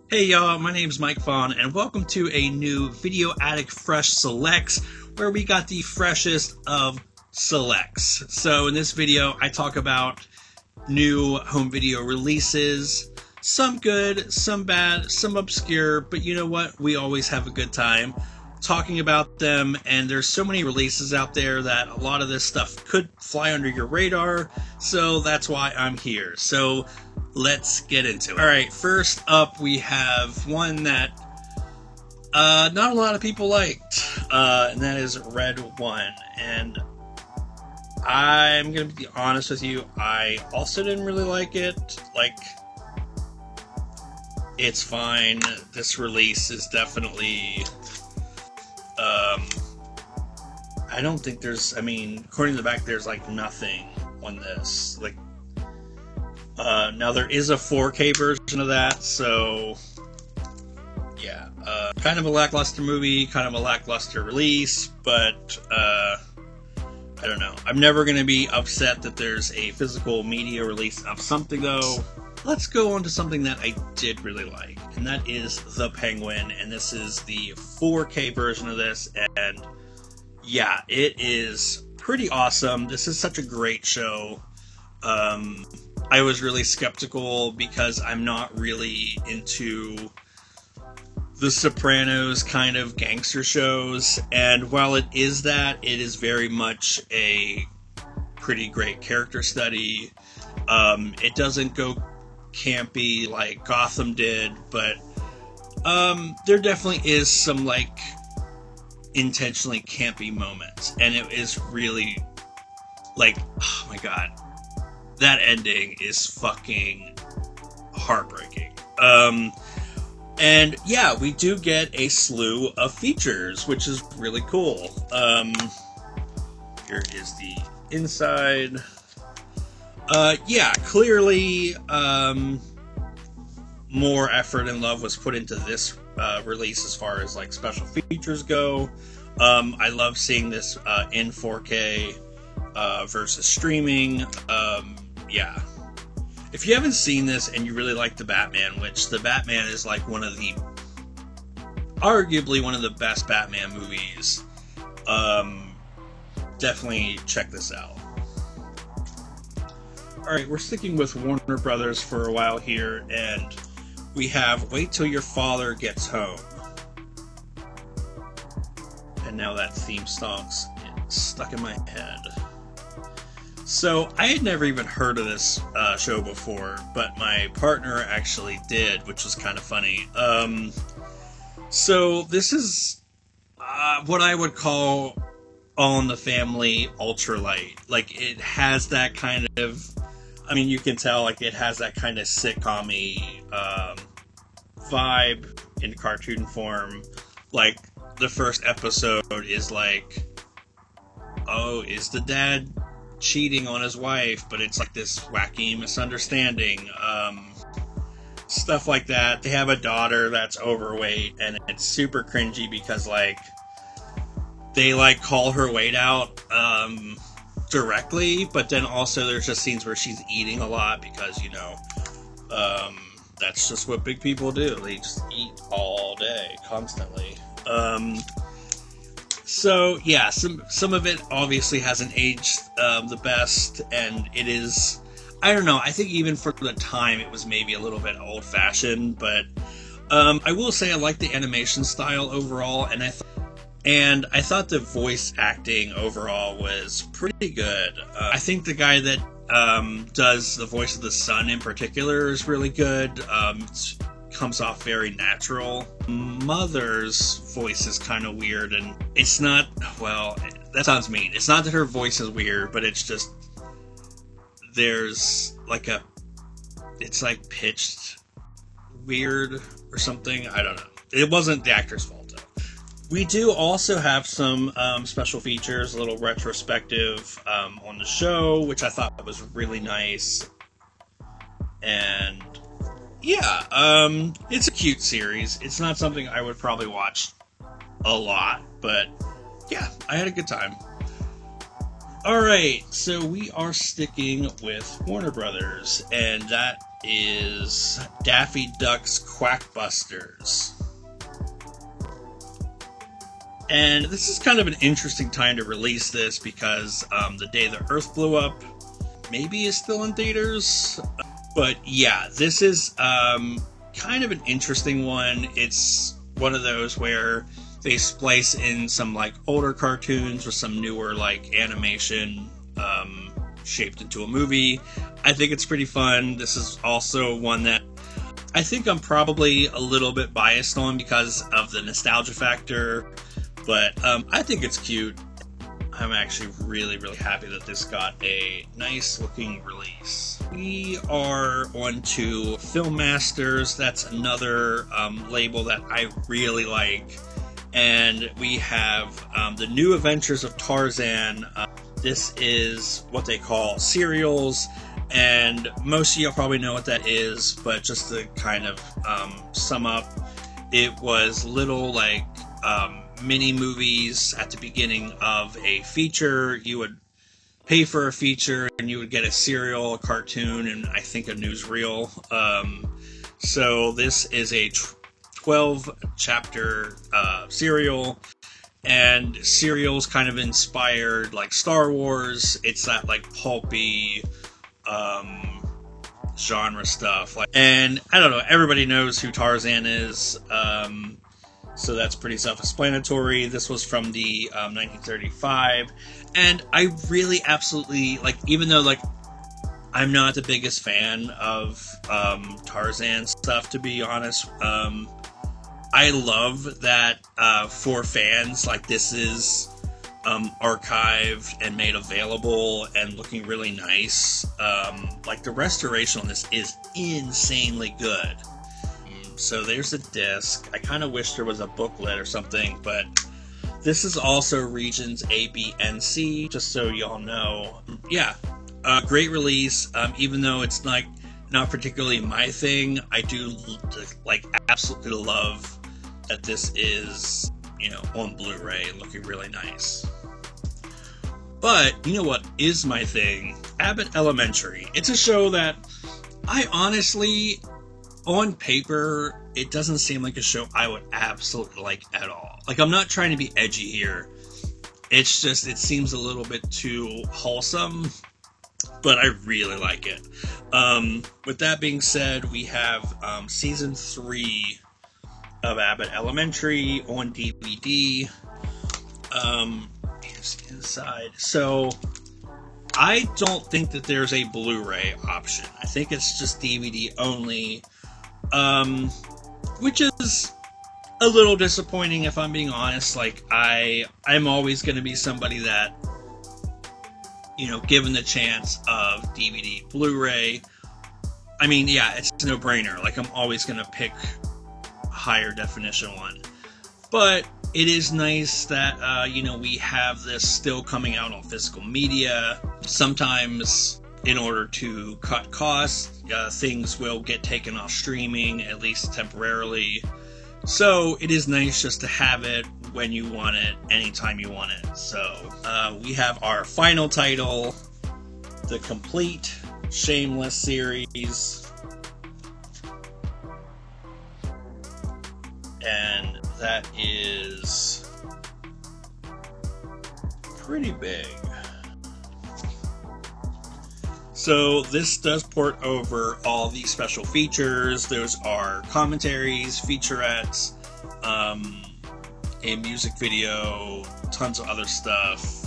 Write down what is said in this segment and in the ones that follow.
Hey y'all, my name's Mike Vaughn, and welcome to a new Video Addict Fresh Selects, where we got the freshest of selects. So in this video, I talk about new home video releases, some good, some bad, some obscure, but you know what? We always have a good time talking about them, and there's so many releases out there that a lot of this stuff could fly under your radar, so that's why I'm here. So let's get into it. Alright, first up we have one that not a lot of people liked, and that is Red One. And I'm gonna be honest with you, I also didn't really like it. It's fine. This release is definitely I don't think there's, according to the back, there's nothing on this. Now there is a 4K version of that, so yeah, kind of a lackluster movie, kind of a lackluster release, but I don't know. I'm never going to be upset that there's a physical media release of something, though. Let's go on to something that I did really like, and that is The Penguin, and this is the 4K version of this, and yeah, it is pretty awesome. This is such a great show. I was really skeptical because I'm not really into the Sopranos kind of gangster shows, and while it is that, it is very much a pretty great character study. It doesn't go campy like Gotham did, but there definitely is some intentionally campy moments, and it is really oh my god, that ending is fucking heartbreaking. And yeah, we do get a slew of features, which is really cool. Here is the inside. Yeah, clearly, more effort and love was put into this release as far as special features go. I love seeing this in 4K versus streaming. Yeah. If you haven't seen this and you really like the Batman, which the Batman is arguably one of the best Batman movies, definitely check this out. Alright, we're sticking with Warner Brothers for a while here, and we have Wait Till Your Father Gets Home. And now that theme song's stuck in my head. So, I had never even heard of this show before, but my partner actually did, which was kind of funny. So, this is what I would call All in the Family ultralight. It has that kind of, you can tell, it has that kind of sitcom-y vibe in cartoon form. The first episode is oh, is the dad cheating on his wife, but it's this wacky misunderstanding, stuff like that. They have a daughter that's overweight, and it's super cringy because they call her weight out directly, but then also there's just scenes where she's eating a lot because that's just what big people do. They just eat all day, constantly. So yeah, some of it obviously hasn't aged the best, and it is, I don't know, I think even for the time it was maybe a little bit old-fashioned, but I will say I like the animation style overall, and I thought the voice acting overall was pretty good. I think the guy that does the voice of the son in particular is really good. Comes off very natural. Mother's voice is kind of weird, and it's not, well, that sounds mean. It's not that her voice is weird, but it's just, there's it's pitched weird or something. I don't know. It wasn't the actor's fault, though. We do also have some special features, a little retrospective on the show, which I thought was really nice. And yeah, it's a cute series. It's not something I would probably watch a lot, but yeah, I had a good time. Alright, so we are sticking with Warner Brothers, and that is Daffy Duck's Quackbusters. And this is kind of an interesting time to release this because the day the Earth blew up maybe is still in theaters. But yeah, this is kind of an interesting one. It's one of those where they splice in some like older cartoons with some newer like animation shaped into a movie. I think it's pretty fun. This is also one that I think I'm probably a little bit biased on because of the nostalgia factor. But I think it's cute. I'm actually really, really happy that this got a nice looking release. We are on to Film Masters. That's another label that I really like. And we have the new Adventures of Tarzan. This is what they call serials. And most of you probably know what that is. But just to kind of sum up, it was little like mini movies at the beginning of a feature. You would pay for a feature and you would get a serial, a cartoon, and I think a newsreel. So this is a 12 chapter serial, and serials kind of inspired like Star Wars. It's that like pulpy genre stuff, and I don't know, everybody knows who Tarzan is. So that's pretty self-explanatory. This was from the 1935, and I really absolutely, like, even though, like, I'm not the biggest fan of Tarzan stuff, to be honest, I love that for fans, like, this is archived and made available and looking really nice. Like, the restoration on this is insanely good. So there's a disc. I kind of wish there was a booklet or something, but this is also regions A, B, and C, just so y'all know. Yeah, great release. Even though it's like not particularly my thing, I do like absolutely love that this is, you know, on Blu-ray and looking really nice. But you know what is my thing? Abbott Elementary. It's a show that I honestly, on paper, it doesn't seem like a show I would absolutely like at all. Like, I'm not trying to be edgy here. It's just, it seems a little bit too wholesome, but I really like it. With that being said, we have season 3 of Abbott Elementary on DVD. Here's the inside. So, I don't think that there's a Blu-ray option. I think it's just DVD only. Which is a little disappointing if I'm being honest. Like, I'm always going to be somebody that, you know, given the chance of DVD, Blu-ray, I mean, yeah, it's a no-brainer. Like, I'm always going to pick a higher definition one. But it is nice that, you know, we have this still coming out on physical media. Sometimes, in order to cut costs, things will get taken off streaming, at least temporarily. So it is nice just to have it when you want it, anytime you want it. So we have our final title, the complete Shameless series. And that is pretty big. So this does port over all the special features. Those are commentaries, featurettes, a music video, tons of other stuff.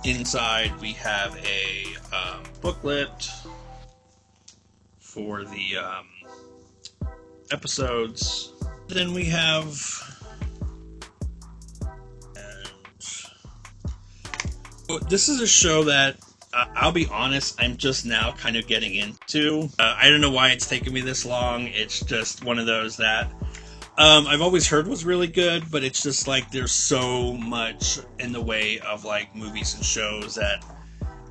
Inside we have a booklet for the episodes. Then we have, this is a show that I'll be honest, I'm just now kind of getting into. I don't know why it's taken me this long. It's just one of those that I've always heard was really good, but it's just like there's so much in the way of like movies and shows that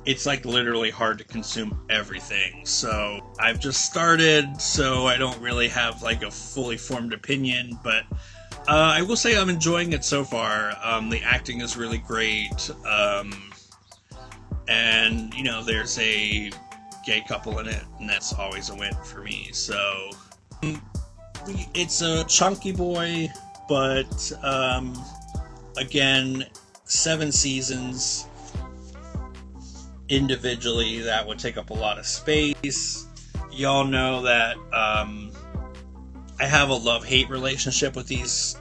it's like literally hard to consume everything. So I've just started, so I don't really have like a fully formed opinion, but I will say I'm enjoying it so far. The acting is really great. and you know, there's a gay couple in it, and that's always a win for me. So it's a chunky boy, but again, 7 seasons individually, that would take up a lot of space. Y'all know that I have a love-hate relationship with these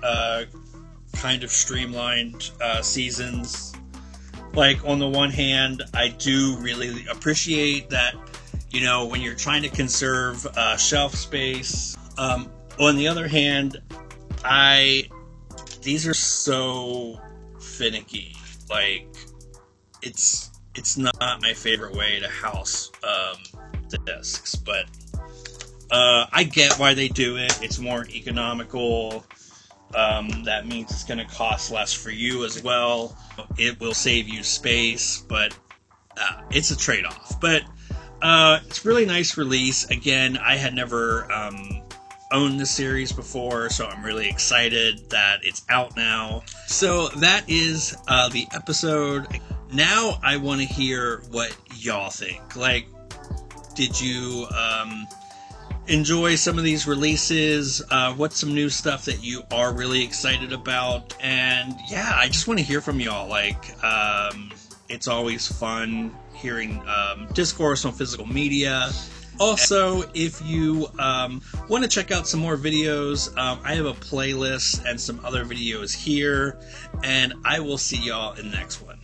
kind of streamlined seasons. Like, on the one hand, I do really appreciate that, you know, when you're trying to conserve shelf space. On the other hand, these are so finicky. Like, it's not my favorite way to house the discs, but I get why they do it. It's more economical. That means it's going to cost less for you as well. It will save you space, but it's a trade-off. But it's a really nice release. Again, I had never owned the series before, so I'm really excited that it's out now. So that is the episode. Now I want to hear what y'all think. Like, did you enjoy some of these releases? What's some new stuff that you are really excited about? And yeah, I just want to hear from y'all. Like, it's always fun hearing discourse on physical media. Also, if you want to check out some more videos, I have a playlist and some other videos here, and I will see y'all in the next one.